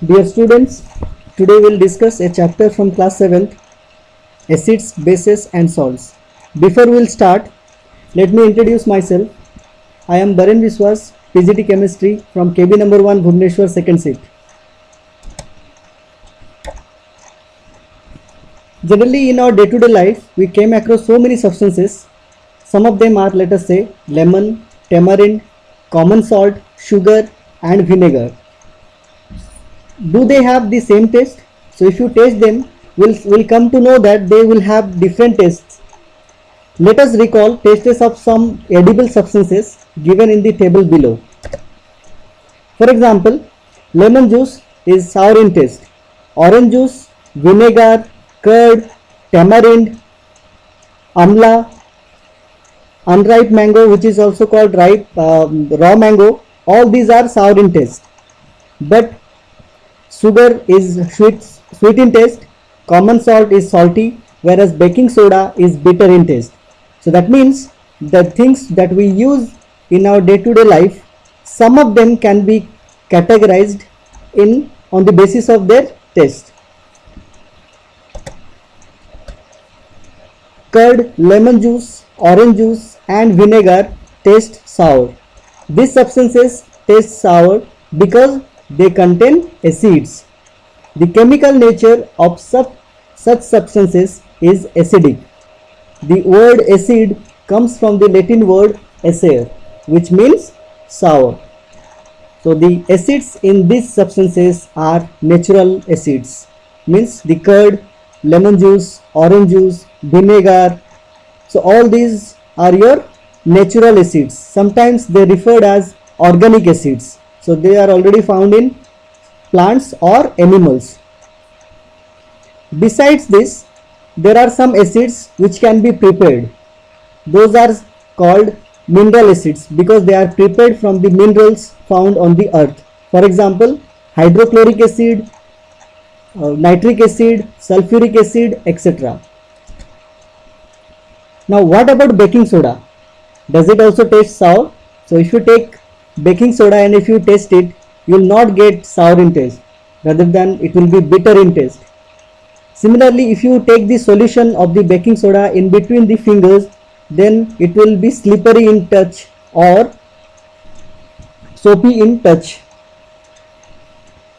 Dear students, today we'll discuss a chapter from class 7th, acids, bases and salts. Before we'll start, let me introduce myself. I am Baren Viswas, PGT Chemistry from KB number 1 Bhubaneswar second seat. Generally in our day-to-day life, we came across so many substances. Some of them are, let us say, lemon, tamarind, common salt, sugar and vinegar. Do they have the same taste? So if you taste them, we'll come to know that they will have different tastes. Let us recall tastes of some edible substances given in the table below. For example, lemon juice is sour in taste, orange juice, vinegar, curd, tamarind, amla, unripe mango, which is also called raw mango, all these are sour in taste. But sugar is sweet in taste, common salt is salty, whereas baking soda is bitter in taste. So that means the things that we use in our day-to-day life, some of them can be categorized on the basis of their taste. Curd, lemon juice, orange juice and vinegar taste sour. These substances taste sour because they contain acids. The chemical nature of such substances is acidic. The word acid comes from the Latin word acer, which means sour. So the acids in these substances are natural acids, means the curd, lemon juice, orange juice, vinegar. So all these are your natural acids. Sometimes they are referred as organic acids. So they are already found in plants or animals. Besides this, there are some acids which can be prepared. Those are called mineral acids because they are prepared from the minerals found on the earth. For example, hydrochloric acid, nitric acid, sulfuric acid, etc. Now what about baking soda? Does it also taste sour? So if you take baking soda and if you taste it, you will not get sour in taste, rather than it will be bitter in taste. Similarly, if you take the solution of the baking soda in between the fingers, then it will be slippery in touch or soapy in touch.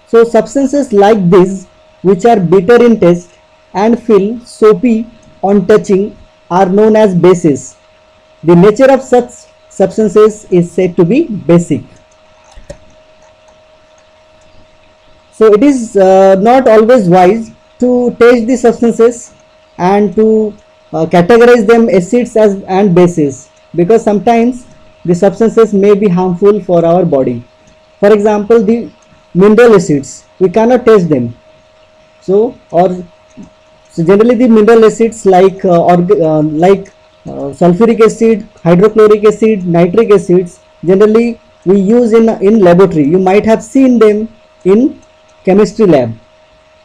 So substances like this, which are bitter in taste and feel soapy on touching, are known as bases. The nature of such substances is said to be basic. So it is not always wise to taste the substances and to categorize them acids and bases, because sometimes the substances may be harmful for our body. For example, the mineral acids, we cannot taste them. So generally the mineral acids like sulfuric acid, hydrochloric acid, nitric acids, generally we use in laboratory. You might have seen them in chemistry lab.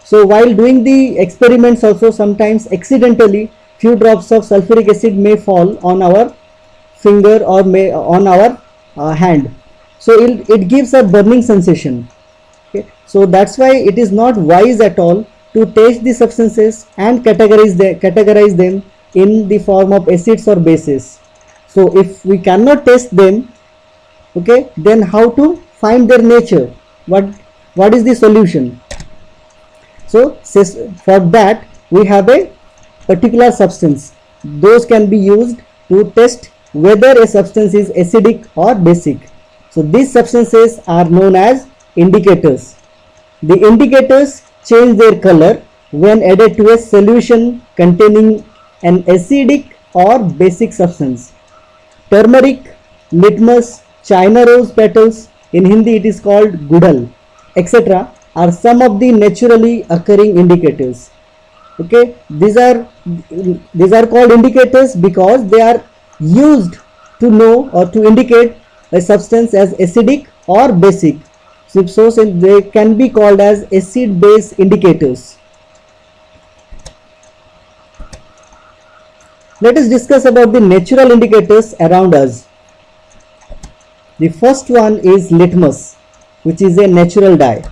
So while doing the experiments also, sometimes accidentally few drops of sulfuric acid may fall on our finger or may on our hand. So it gives a burning sensation. Okay. So that's why it is not wise at all to taste the substances and categorize them in the form of acids or bases. So if we cannot taste them, okay, then how to find their nature? What is the solution? So for that we have a particular substance. Those can be used to test whether a substance is acidic or basic. So these substances are known as indicators. The indicators change their color when added to a solution containing an acidic or basic substance. Turmeric, litmus, China rose petals, in Hindi it is called gudal, etc. are some of the naturally occurring indicators. Okay, these are called indicators because they are used to know or to indicate a substance as acidic or basic. So they can be called as acid base indicators. Let us discuss about the natural indicators around us. The first one is litmus, which is a natural dye.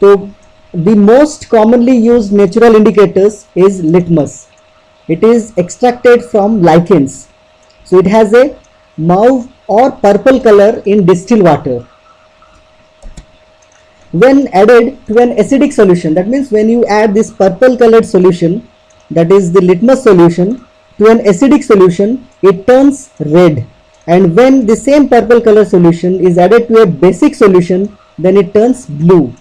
So the most commonly used natural indicators is litmus. It is extracted from lichens. So it has a mauve or purple color in distilled water. When added to an acidic solution, that means when you add this purple colored solution, that is the litmus solution, to an acidic solution, it turns red. And when the same purple color solution is added to a basic solution, then it turns blue.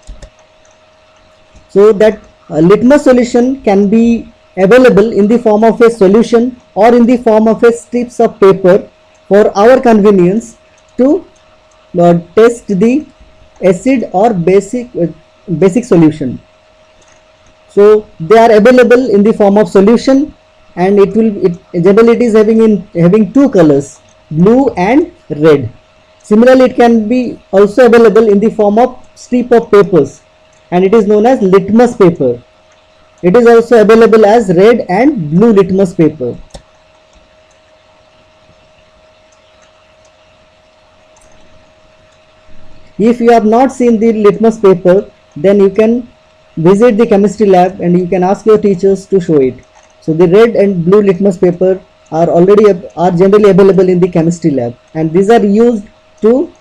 So that litmus solution can be available in the form of a solution or in the form of a strips of paper for our convenience to test the acid or basic solution. So they are available in the form of solution, and generally it is having two colors, blue and red. Similarly, it can be also available in the form of strip of papers, and it is known as litmus paper. It is also available as red and blue litmus paper. If you have not seen the litmus paper, then you can visit the chemistry lab and you can ask your teachers to show it. So the red and blue litmus paper are generally available in the chemistry lab, and these are used to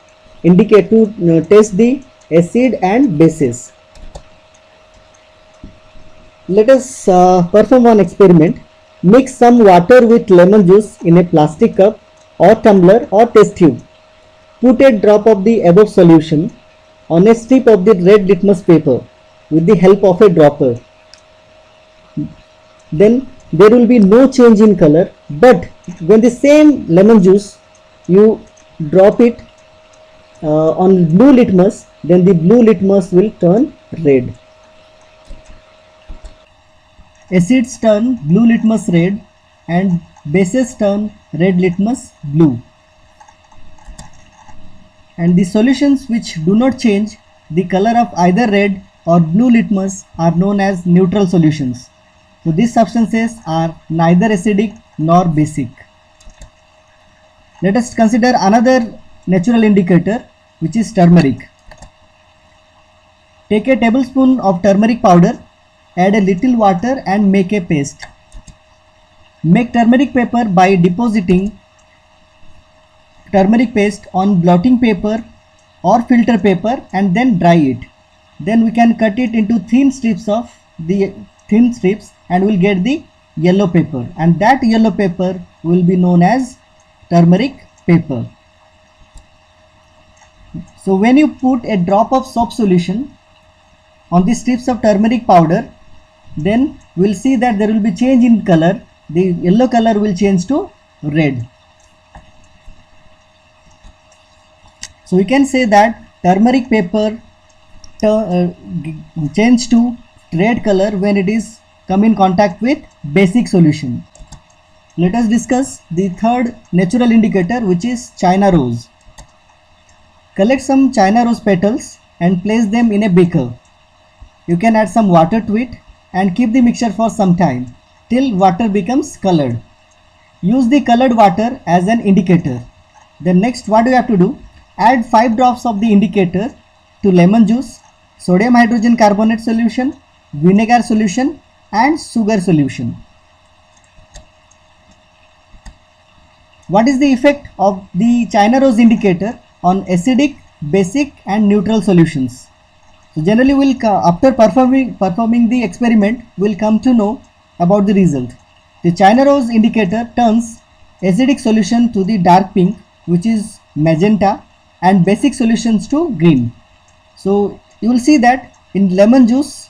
test the acid and bases. Let us perform one experiment. Mix some water with lemon juice in a plastic cup or tumbler or test tube. Put a drop of the above solution on a strip of the red litmus paper with the help of a dropper. Then there will be no change in color, but when the same lemon juice you drop it on blue litmus, then the blue litmus will turn red. Acids turn blue litmus red and bases turn red litmus blue. And the solutions which do not change the color of either red or blue litmus are known as neutral solutions. So these substances are neither acidic nor basic. Let us consider another natural indicator, which is turmeric. Take a tablespoon of turmeric powder, add a little water and make a paste. Make turmeric paper by depositing turmeric paste on blotting paper or filter paper and then dry it. Then we can cut it into thin strips and we'll get the yellow paper, and that yellow paper will be known as turmeric paper. So when you put a drop of soap solution on the strips of turmeric powder, then we'll see that there will be change in color. The yellow color will change to red. So we can say that turmeric paper change to red color when it is come in contact with basic solution. Let us discuss the third natural indicator, which is China rose. Collect some China rose petals and place them in a beaker. You can add some water to it and keep the mixture for some time till water becomes colored. Use the colored water as an indicator. Then next, what do you have to do? Add 5 drops of the indicator to lemon juice, sodium hydrogen carbonate solution, vinegar solution and sugar solution. What is the effect of the China rose indicator on acidic, basic and neutral solutions? So generally after performing the experiment, we'll come to know about the result. The China rose indicator turns acidic solution to the dark pink, which is magenta, and basic solutions to green. So you will see that in lemon juice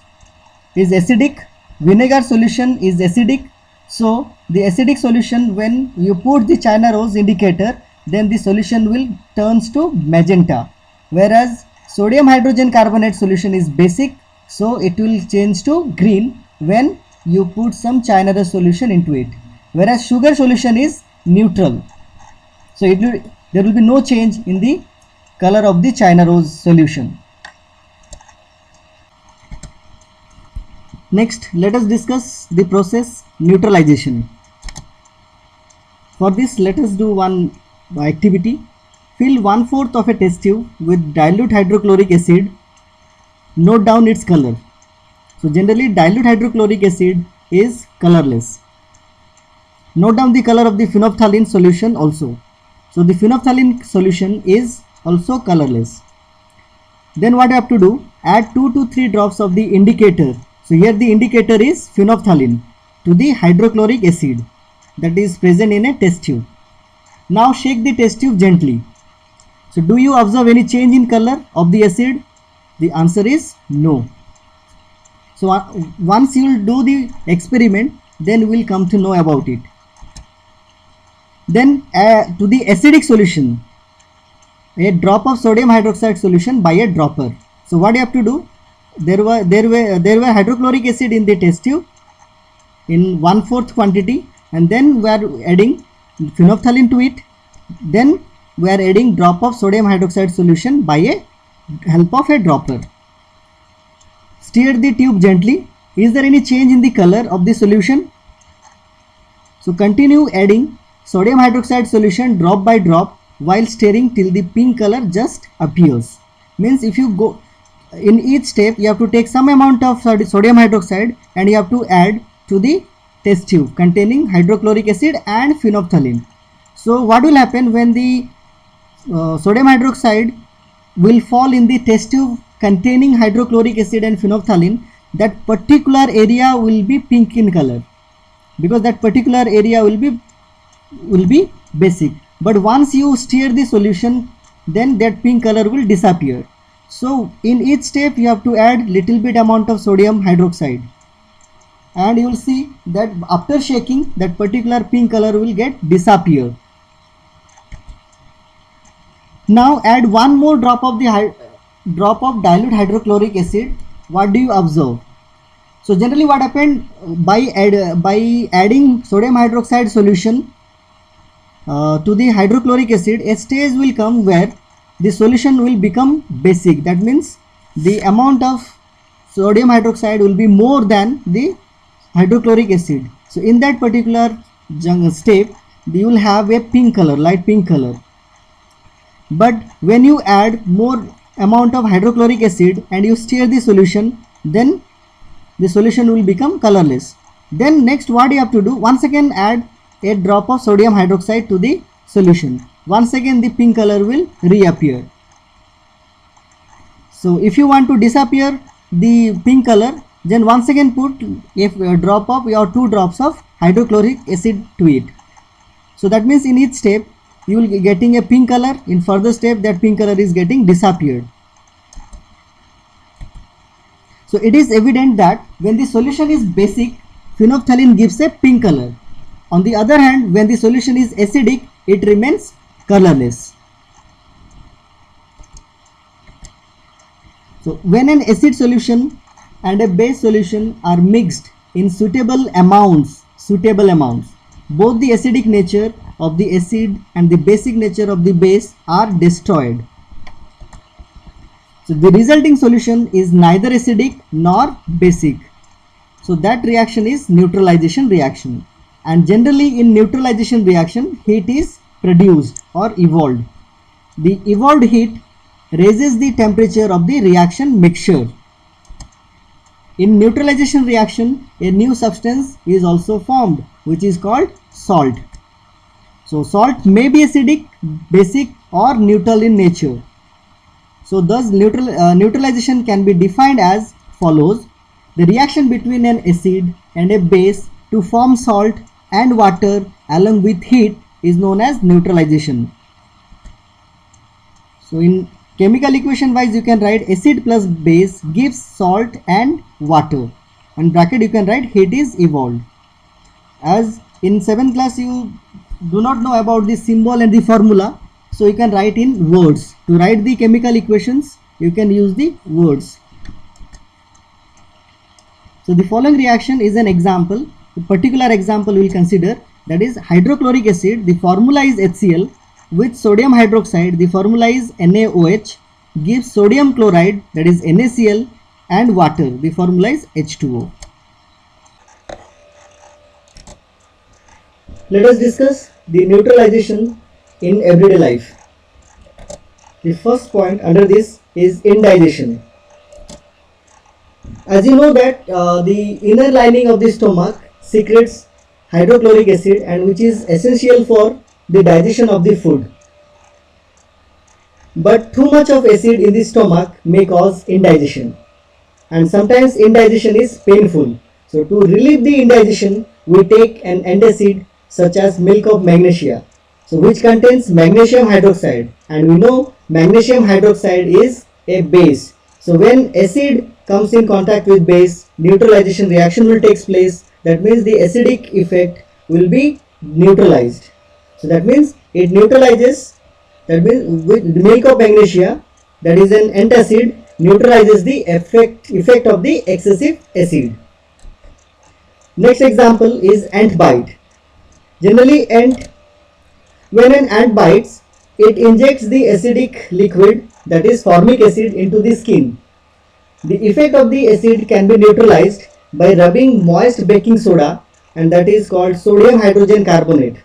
is acidic, vinegar solution is acidic. So the acidic solution, when you put the China rose indicator, then the solution will turns to magenta, whereas sodium hydrogen carbonate solution is basic, so it will change to green when you put some China rose solution into it, whereas sugar solution is neutral, so there will be no change in the color of the China rose solution. Next, let us discuss the process neutralization. For this, let us do one activity. Fill 1/4 of a test tube with dilute hydrochloric acid. note down its color. So generally dilute hydrochloric acid is colorless. Note down the color of the phenolphthalein solution also. So the phenolphthalein solution is also colorless. Then what you have to do, add 2 to 3 drops of the indicator. So here the indicator is phenolphthalein to the hydrochloric acid that is present in a test tube. Now shake the test tube gently. So do you observe any change in color of the acid? The answer is no. So once you will do the experiment, then we will come to know about it. Then to the acidic solution, a drop of sodium hydroxide solution by a dropper. So what you have to do, there were hydrochloric acid in the test tube in 1/4 quantity, and then we are adding phenolphthalein to it. Then we are adding drop of sodium hydroxide solution by a help of a dropper. Stir the tube gently. Is there any change in the color of the solution? So continue adding sodium hydroxide solution drop by drop while stirring till the pink color just appears. Means if you go in each step, you have to take some amount of sodium hydroxide and you have to add to the test tube containing hydrochloric acid and phenolphthalein. So what will happen when the sodium hydroxide will fall in the test tube containing hydrochloric acid and phenolphthalein? That particular area will be pink in color, because that particular area will be basic. But once you stir the solution, then that pink color will disappear. So in each step you have to add little bit amount of sodium hydroxide, and you will see that after shaking, that particular pink color will get disappear. Now add one more drop of the dilute hydrochloric acid. What do you observe? So generally what happened, by adding sodium hydroxide solution to the hydrochloric acid, a stage will come where the solution will become basic. That means the amount of sodium hydroxide will be more than the hydrochloric acid. So in that particular step, you will have a pink color, light pink color. But when you add more amount of hydrochloric acid and you stir the solution, then the solution will become colorless. Then next what you have to do, once again add a drop of sodium hydroxide to the solution. Once again the pink color will reappear. So if you want to disappear the pink color, then once again put a drop of or 2 drops of hydrochloric acid to it. So that means in each step you will be getting a pink color. In further step, that pink color is getting disappeared. So it is evident that when the solution is basic, phenolphthalein gives a pink color. On the other hand, when the solution is acidic, it remains colorless. So when an acid solution and a base solution are mixed in suitable amounts, both the acidic nature of the acid and the basic nature of the base are destroyed. So the resulting solution is neither acidic nor basic. So that reaction is neutralization reaction. And generally in neutralization reaction, heat is produced or evolved. The evolved heat raises the temperature of the reaction mixture. In neutralization reaction, a new substance is also formed, which is called salt. So salt may be acidic, basic or neutral in nature. So thus neutralization can be defined as follows. The reaction between an acid and a base to form salt and water along with heat is known as neutralization. So in chemical equation wise, you can write acid plus base gives salt and water, and bracket you can write heat is evolved. As in 7th class you do not know about the symbol and the formula, so you can write in words. To write the chemical equations, you can use the words. So the following reaction is an example. A particular example we will consider, that is hydrochloric acid. The formula is HCl. With sodium hydroxide, the formula is NaOH, gives sodium chloride, that is NaCl, and water. The formula is H2O. Let us discuss the neutralization in everyday life. The first point under this is indigestion. As you know that the inner lining of the stomach secretes hydrochloric acid, and which is essential for the digestion of the food. But too much of acid in the stomach may cause indigestion, and sometimes indigestion is painful. So to relieve the indigestion, we take an antacid such as milk of magnesia, so which contains magnesium hydroxide, and we know magnesium hydroxide is a base. So when acid comes in contact with base, neutralization reaction will take place. That means the acidic effect will be neutralized. So that means it neutralizes, that means with the milk of magnesia, that is an antacid, neutralizes the effect of the excessive acid. Next example is ant bite. Generally when an ant bites, it injects the acidic liquid, that is formic acid, into the skin. The effect of the acid can be neutralized by rubbing moist baking soda, and that is called sodium hydrogen carbonate,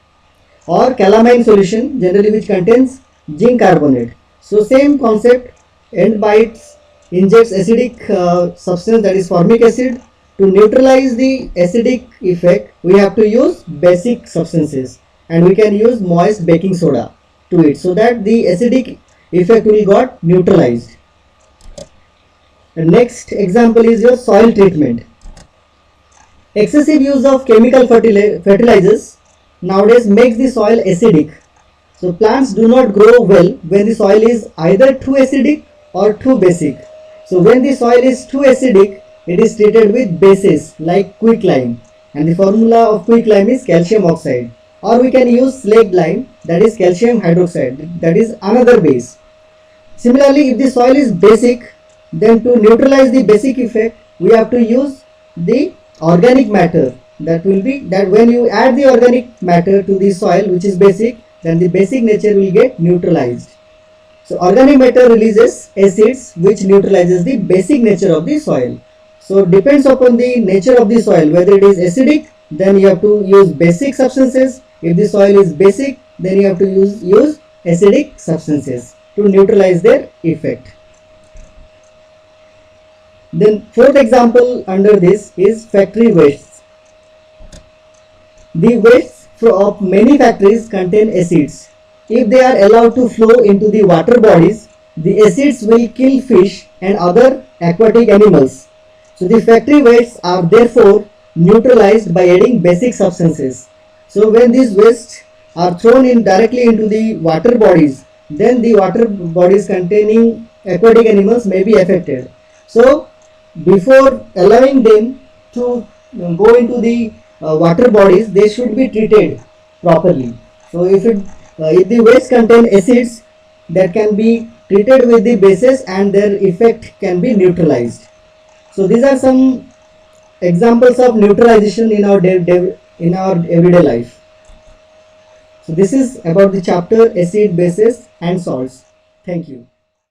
or calamine solution, generally which contains zinc carbonate. So same concept, ant bites injects acidic substance, that is formic acid. To neutralize the acidic effect, we have to use basic substances, and we can use moist baking soda to it, so that the acidic effect will got neutralized. The next example is your soil treatment. Excessive use of chemical fertilizers nowadays makes the soil acidic. So plants do not grow well when the soil is either too acidic or too basic. So when the soil is too acidic, it is treated with bases like quicklime, and the formula of quicklime is calcium oxide, or we can use slaked lime, that is calcium hydroxide, that is another base. Similarly, if the soil is basic, then to neutralize the basic effect, we have to use the organic matter. That will be that when you add the organic matter to the soil which is basic, then the basic nature will get neutralized. So organic matter releases acids which neutralizes the basic nature of the soil. So it depends upon the nature of the soil, whether it is acidic, then you have to use basic substances. If the soil is basic, then you have to use acidic substances to neutralize their effect. Then fourth example under this is factory wastes. The wastes of many factories contain acids. If they are allowed to flow into the water bodies, the acids will kill fish and other aquatic animals. So the factory wastes are therefore neutralized by adding basic substances. So when these wastes are thrown in directly into the water bodies, then the water bodies containing aquatic animals may be affected. So before allowing them to go into the water bodies, they should be treated properly. So if the waste contain acids, that can be treated with the bases and their effect can be neutralized. So these are some examples of neutralization in our everyday life. So this is about the chapter acid, bases and salts. Thank you.